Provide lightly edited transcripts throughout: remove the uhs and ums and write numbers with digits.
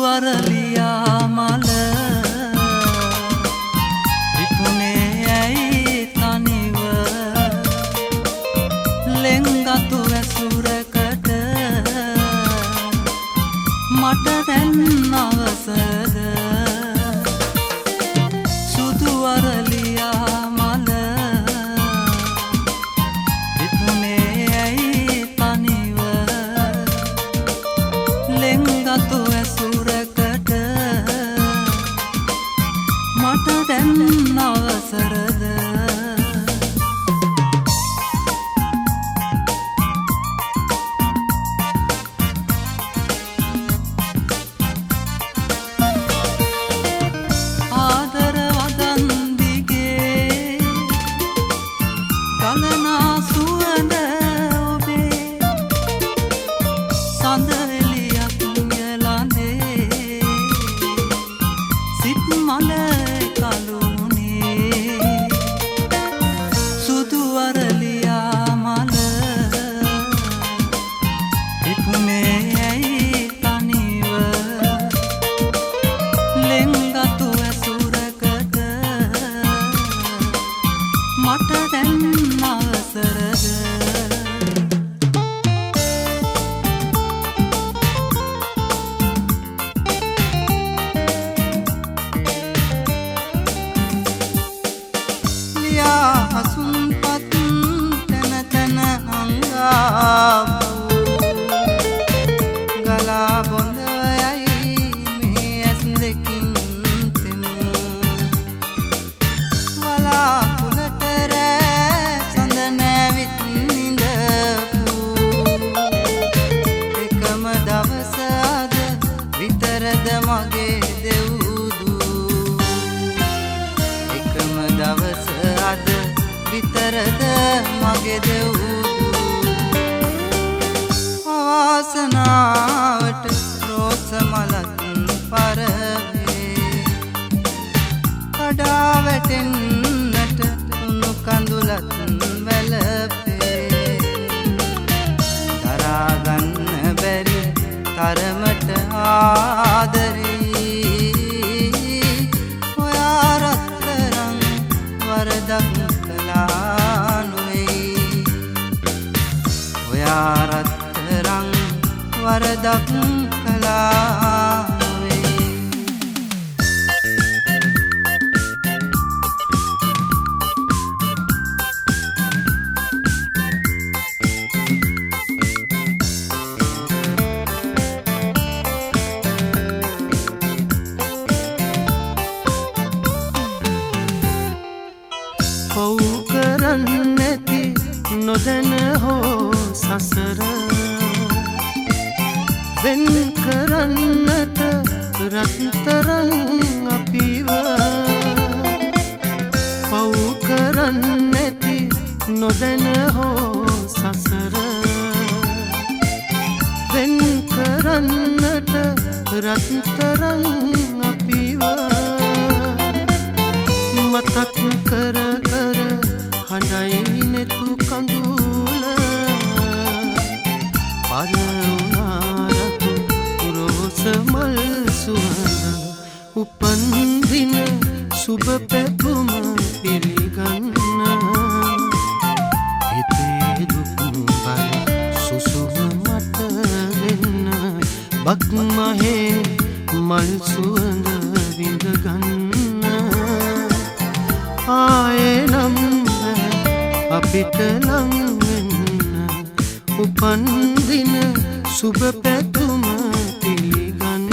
අරලියා මල විකුණේ ඇයි තනිව ලෙන්ගතු ඇසුරකට මට දැන් අවසද සුදු අරලියා මල විකුණේ ඇයි තනිව ලෙන්ගතු ඇසුරකට මට දැන් අවසරද ආදර වදන් දිගේ ගලනා සුවඳ ඔබේ සඳ එළියක් යලඳේ සිත් මල කලුනේ සුදු අරලියා මල විකුණේ ඇයි තනිව ලෙන්ගතු ඇසුරකට මට දැන් අවසරද ලියා හසුන්පත් තැන තැන අංගාපු ගලා බොඳ යයි මේ ඇස් දෙකින් තෙමු වලාකුළට රෑ සඳ නැවිත් නිඳපු එකම දවස අද විතරද මගේ දෙව්දු එකම දවස අද විතරද මගේ දෙව්දු අවාසනාවට රෝස මලත් පරවේ කඩා වැටෙන්නට උණු කඳුලත් වැළපේ දරාගන්න බැරි තරමට ආදරේ ඔයා රත්තරන් වරදක් කළා නොවේ ඔයා රත්තරන් වරදක් කළා නොවේ පව් කරන්නැති නොදැන හෝ සසර වෙන් කරන්නට රත්තරන් අපිව පව් කරන්නැති නොදැන හෝ සසර වෙන් කරන්නට රත්තරන් අපිව මතක් කර කර හඬයි නෙතු කඳුල පරවුනාරතු රෝස මල් සුවඳ උපන්දින සුබ පැතුම පිළිගන්න හිතේ දුක් බර සුසුම මට දෙන්න බක් මහේ මල් සුවඳ විඳගන්න ආයේ නම් අපිට ලං වෙන්න උපන්දින සුබ පැතුම පිළිගන්න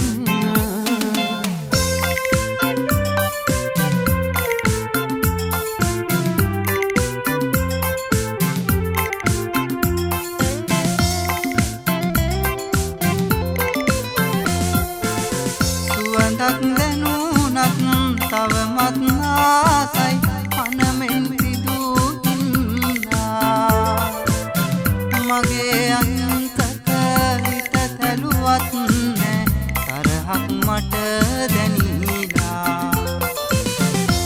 සුවඳක් දැනුණත් තවමත් ආසයි පනමෙන් පිදුන්නා මගේ අන්තක හිත තැලුවත් නෑ තරහක් මට දැනීලා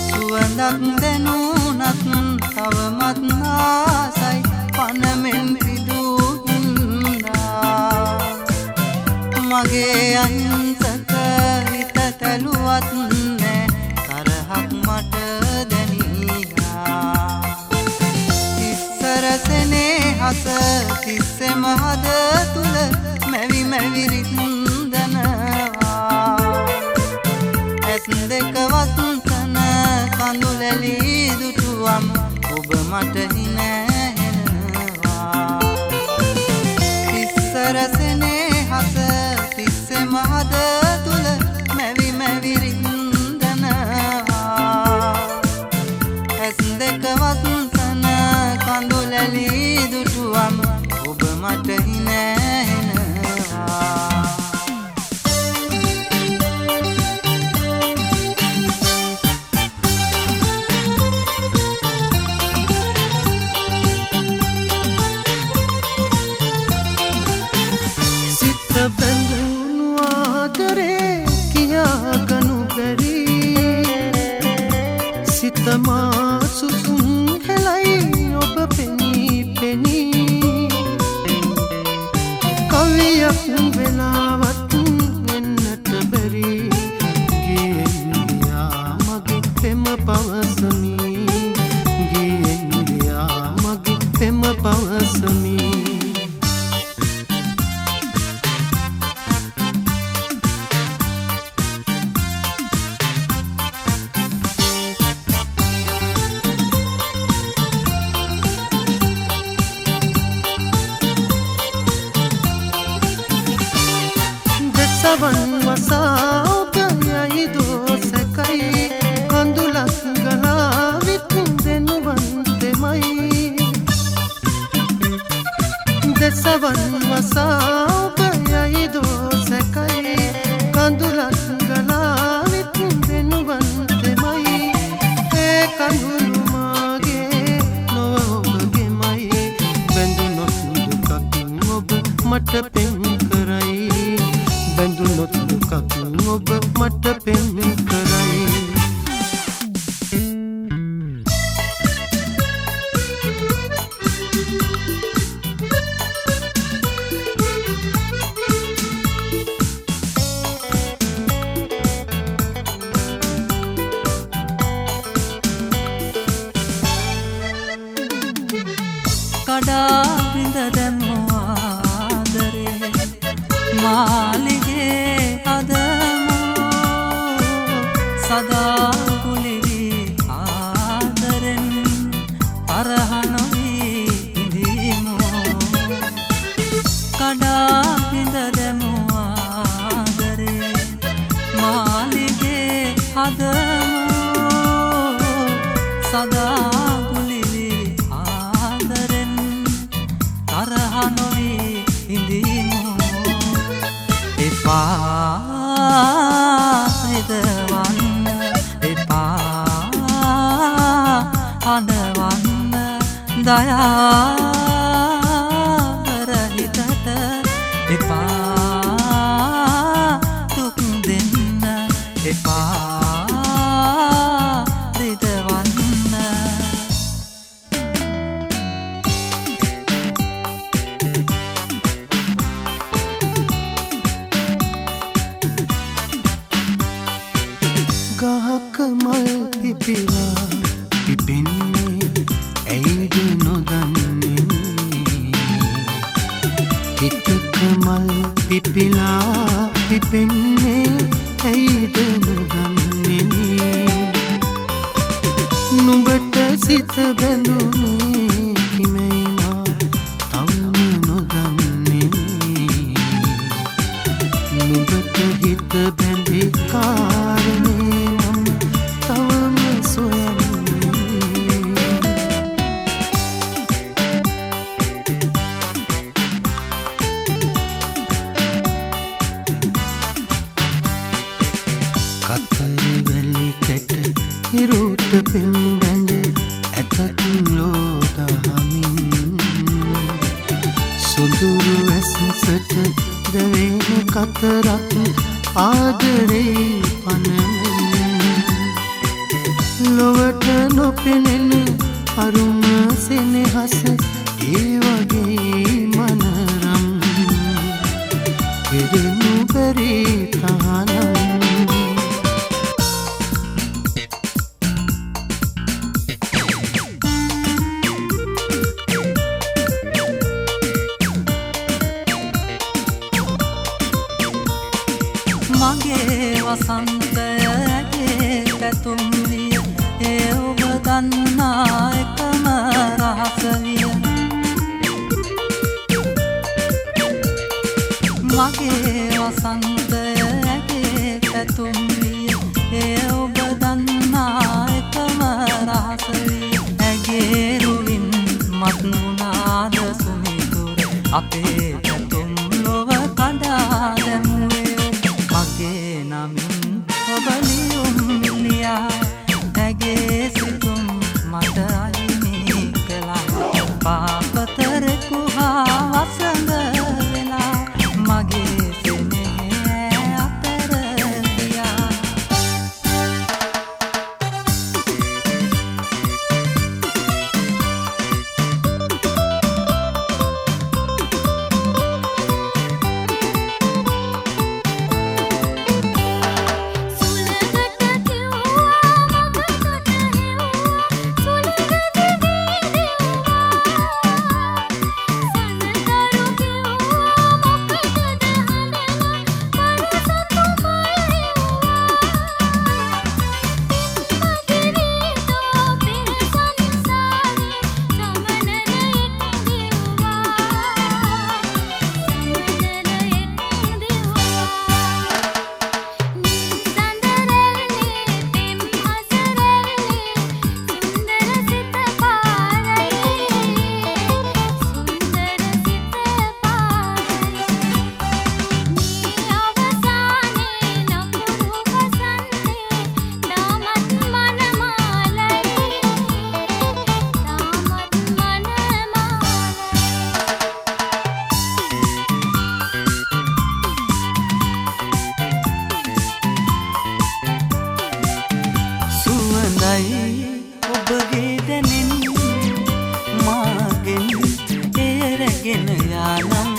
සුවඳක් දැනුණත් තවමත් ආසයි පනමෙන් පිදුන්නා මගේ අන්තක තැලුවත් නෑ තරහක් මට දැනියා ඉස්සර සෙනෙහස තිස්සෙම හද තුල මැවි මැවි රින්දනවා ඇස් දෙක වසන්තන කඳුලැලි දුටුවම් ඔබ මට හිනැහෙනවා ඉස්සර සෙනෙහස තිස්සෙම හද තුල මැවි මැවි රින්දනවා ඇස් දෙක වසන්තන කඳුලැලි දුටුවම් ඔබ මට හිනැහෙනවා බැඳුණු ආදරේ කියාගනු බැරි සිත මා සුසුම් හෙලයි ඔබ පෙනී පෙනී කවියක් වෙලාවත් වෙන්නට බැරි ගියෙන් ගියා මගේ පෙම පවසමි ගියෙන් ගියා මගේ පෙම පවසමි සවන් වසා ඔබ යයි දෝසකයි කඳුලක් ගලා විත්දෙනුවන් දෙමයි දෙසවන් වසා ඔබ යයි දෝසකයි කඳුලක් ගලා විත්දෙනුවන් දෙමයි ඒ කඳුළු මාගේ නොව ඔබගෙමයි බැඳුනොත් දුකකින් ඔබ මට පෙන් කරයි බැඳුනොත් දුකකින් ඔබ මට පෙන් කරයි කඩා විඳ දැම්මෝ ආදරේ මාලිගේ අදමෝ සදා කුලිවි ආදරෙන් තරහ නොවී ඉඳීමෝ කඩා විඳ දැම්මෝ ආදරේ මාලිගේ අදමෝ සදා කුලිවි ආදරෙන් තරහ නොවී ඉඳීමෝ එපා හිතවන්න එපා හඬවන්න දයාකර හිතට එපා දුක් දෙන්න එපා රිදවන්න ගහක මල් පිපිලා පිපෙන්නේ ඇයිද නොදන්නේ හිතක මල් පිපිලා පිපෙන්නේ ඇයිද නොදන්නේ නුඹට සිත බැඳුනේ කිමයිනා තවම නොදන්නේ නුඹට හිත බැඳි කාරණේ හිරුට පෙම් බැඳ ඇතකින් ලෝදහමින් සුදුරු ඇසසට දවේන කතරක් ආදරේ පනමින් ලොවට නොපෙනෙන අරුම සෙනෙහස ඒ වගේ මනරම් පෙරෙනු බැරි තහනම් මගේ වසන්තයගේ පැතුම් විය ඒ ඔබ දන්නා එකම රහස විය මගේ වසන්තයගේ පැතුම් විය ඒ ඔබ දන්නා එකම රහස විය ඇගේ රුවින් මත් වුණාද සුමිතුර අපේ පැතුම් ලොව කඩා දැමුවේ මගේ නමින් ඔබ ලියුම් ලියා ඇගේ සිතුම් මට අහිමි කළා පාපතරෙකු හා වසඟ වෙලා මගේ සෙනෙහ අතර ගියා ඔබගේ දැනෙන් මාගෙන් එරගෙන යානම්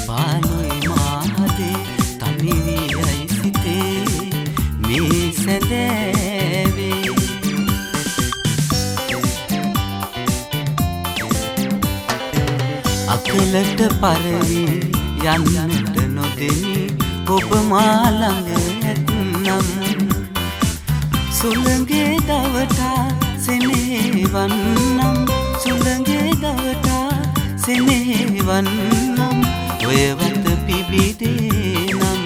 පානුයි මාහදේ තනි වී සිතේ මේ සැදෑවේ අකලට පරවි යන්නට නොදෙමි ඔබ මා ළඟ ඇත්නම් සුළඟේ දවටා සෙනෙහවන්නම් සුළඟේ දවටා සෙනෙහවන්නම් ඔය වත පිබිදේ නම්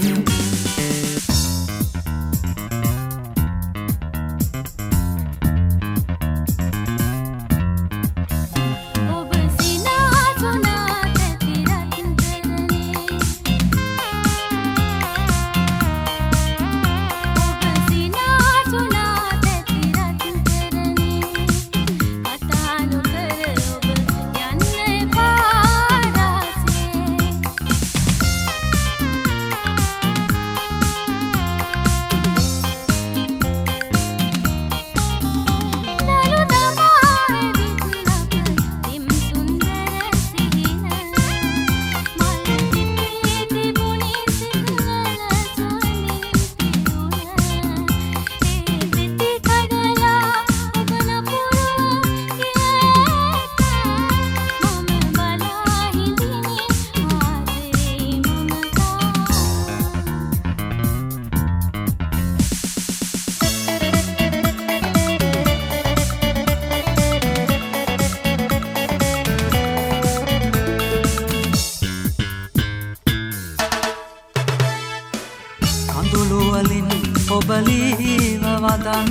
කඳුළුවලින් ඔබලීව වදන්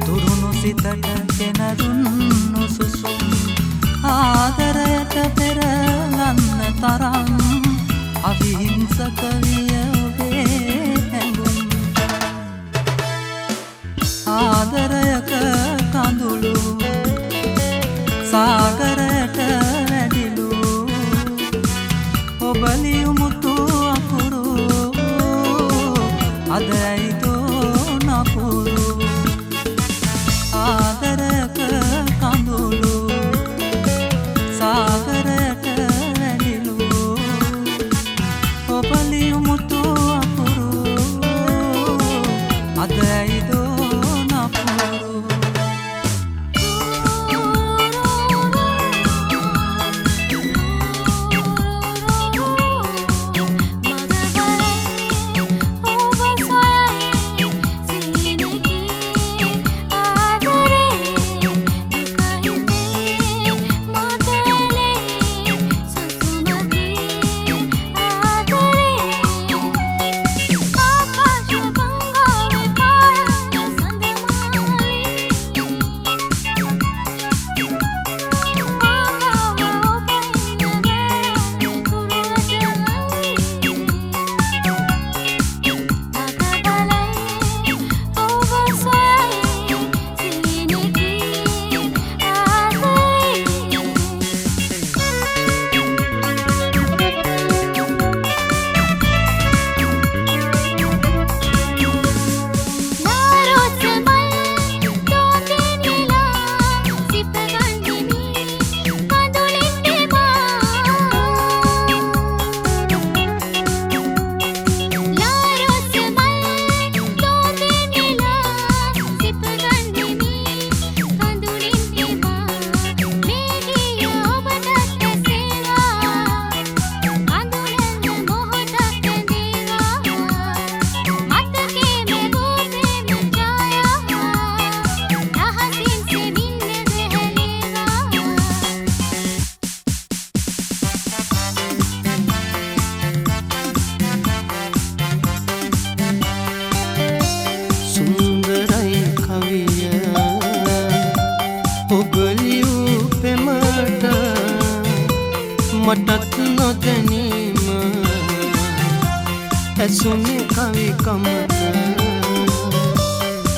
තුරුණු සිතට කෙනදුන්නු සුසුම් ආදරයට පෙරලන්න තරම් අවිහිංසක විය ඔබේ හැඟුම් ආදරයක කඳුළු සාගරයට වැඩිලු ඔබලියු මුතු අකුරු අදයිදෝ නපුරු ආදරයක කඳුළු සාගරයට වැඩිලු ඔබලියු මුතු අකුරු අදයිදෝ නපුරු මටත් නොදැනීම ඇසුනේ කවිකමට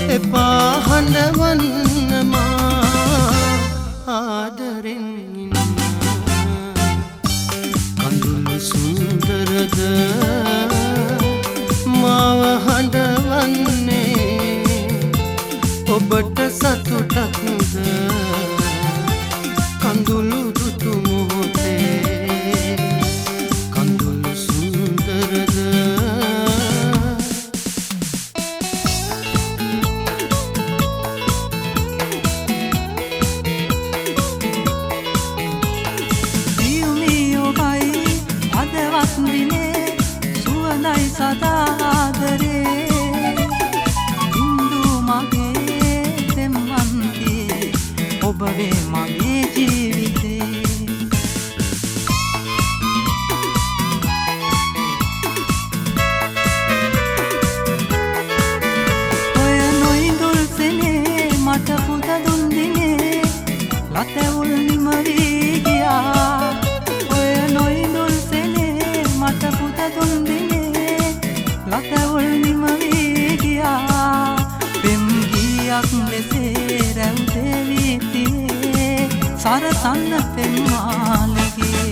එපා හඬවන්න මා ආදරෙන් ඉන්න කඳුළු සුන්දරද මාව හඬවන්නේ ඔබට සතුටක්ද කඳුළු දුටු මොහොතේ කඳුළු සුන්දරද සුවඳයි සදාදරේ ඉන්දු මගේ දෙම්වන්ගේ ඔබ වේ මගේ ජීවිතේ ඔය නොඉඳුල් සෙනේ මට පුද දුන් දිනේ ලතැවුල් නිම වී ගියා ඔය නොඉඳුල් සෙනේ මට පුද දුන් දිනේ ලතැවුල් නිම වී ගියා පෙම් ගීයක් ලෙසේ රැව් දෙවී තියේ සරසන්න පෙම් මාලිගේ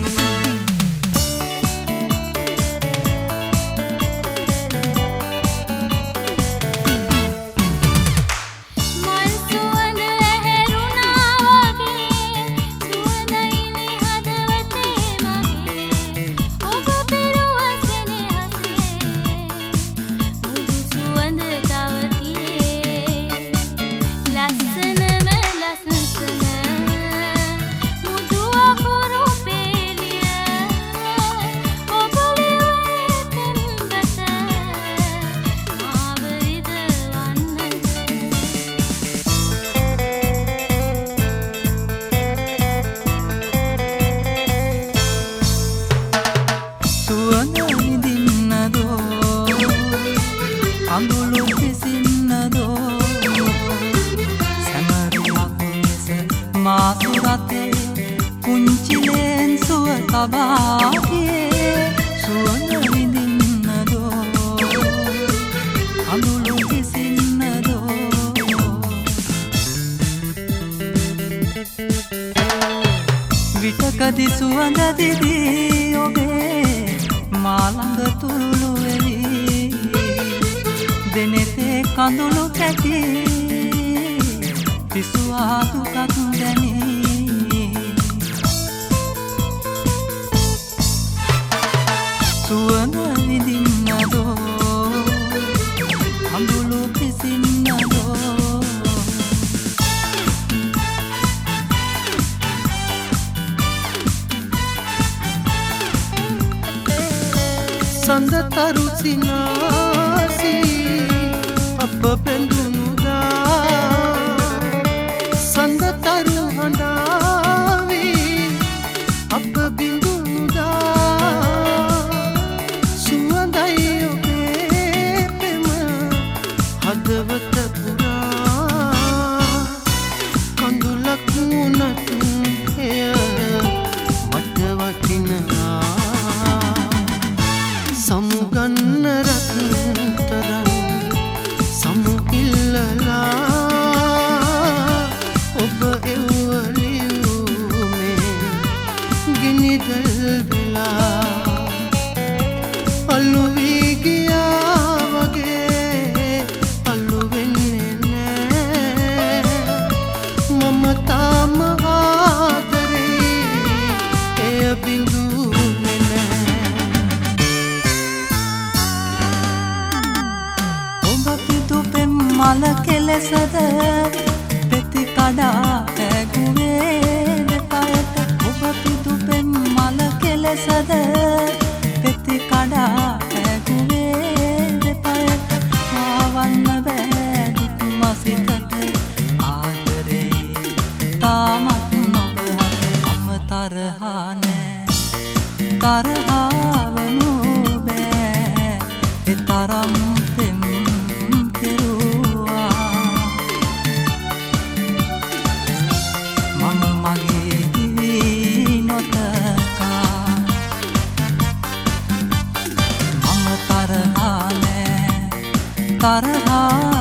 කඳුළු පිසින්නදෝ සැමරියක් ලෙස මා සුරතේ පුංචිලෙන් සුව තබාගේ සුවඳ විඳින්නදෝ කඳුළු පිසින්නදෝ විටකදි සුවඳ දිදී ඔබේ මා ළඟ තුරුළු වෙවි දෙනෙතේ කඳුළු කැටි පිසුවා දුකක් දැනී සුවඳ විඳින්නදෝ කඳුළු පිසින්නදෝ සඳතරු සිනාසී අප පෙඳුනුදා සඳතරු හඬාවී අප බිඳුනුදා සුවඳයි ඔබේ පෙම හදවත පුරා කඳුලක් වුණත් එය මට වටිනවා සමුගන්න රත්තරන් සමු ඉල්ලලා ඔබ එව්වලියුමේ ගිනිදල් වෙලා අලු වී ගියා වගේ අලු වෙන්නේ නෑ මම තාම ආදරේ එය බිඳුනේ නෑ මල කෙලෙසද පෙති කඩා ඇගුවේ දෙපයට ඔබ පිදු පෙම් මල කෙලෙසද පෙති කඩා ඇගුවේ දෙපයට ආවන්න බෑ දුක් මසිතට ආදරේ තාමත් නොබ හම තරහා නෑ තරහාවනු බෑ එතරම් පෙම් මගේ දිවි නොතකා තරහා